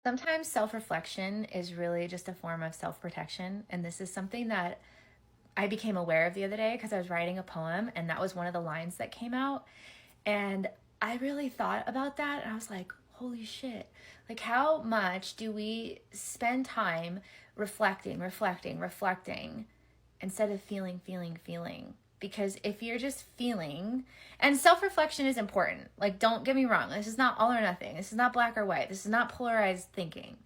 Sometimes self-reflection is really just a form of self-protection. And this is something that I became aware of the other day because I was writing a poem and that was one of the lines that came out. And I really thought about that and I was like, holy shit. Like, how much do we spend time reflecting instead of feeling? Because if you're just feeling, and self-reflection is important. Like, don't get me wrong. This is not all or nothing. This is not black or white. This is not polarized thinking.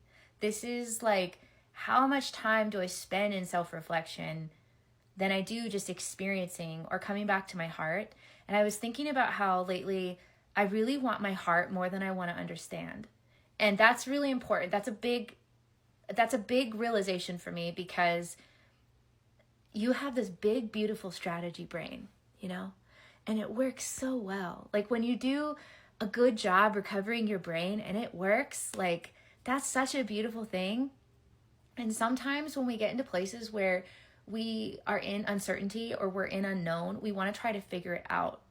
This is like, how much time do I spend in self-reflection than I do just experiencing or coming back to my heart? And I was thinking about how lately I really want my heart more than I want to understand. And that's really important. That's a big realization for me, because you have this big, beautiful strategy brain, and it works so well. Like, when you do a good job recovering your brain and it works, like, that's such a beautiful thing. And sometimes when we get into places where we are in uncertainty or we're in unknown, we want to try to figure it out.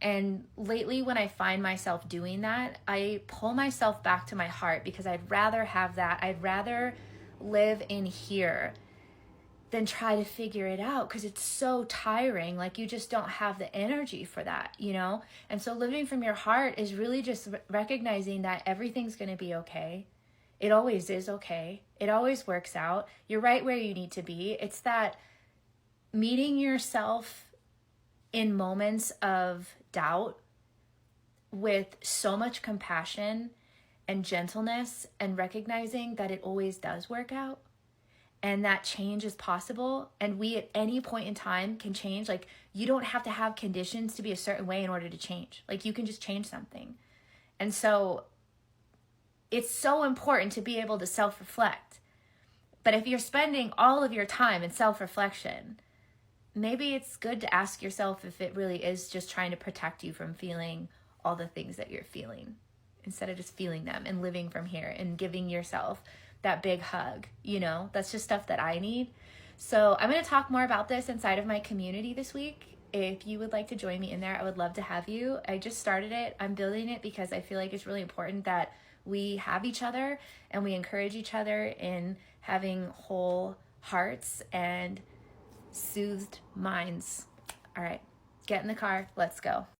And lately, when I find myself doing that, I pull myself back to my heart, because I'd rather have that. I'd rather live in here than try to figure it out, because it's so tiring. Like, you just don't have the energy for that, And so living from your heart is really just recognizing that everything's going to be okay. It always is okay. It always works out. You're right where you need to be. It's that meeting yourself in moments of doubt with so much compassion and gentleness, and recognizing that it always does work out and that change is possible. And we at any point in time can change. Like, you don't have to have conditions to be a certain way in order to change. Like, you can just change something. And so it's so important to be able to self-reflect. But if you're spending all of your time in self-reflection, maybe it's good to ask yourself if it really is just trying to protect you from feeling all the things that you're feeling, instead of just feeling them and living from here and giving yourself that big hug. That's just stuff that I need. So I'm going to talk more about this inside of my community this week. If you would like to join me in there, I would love to have you. I just started it. I'm building it because I feel like it's really important that we have each other and we encourage each other in having whole hearts and soothed minds. All right, get in the car. Let's go.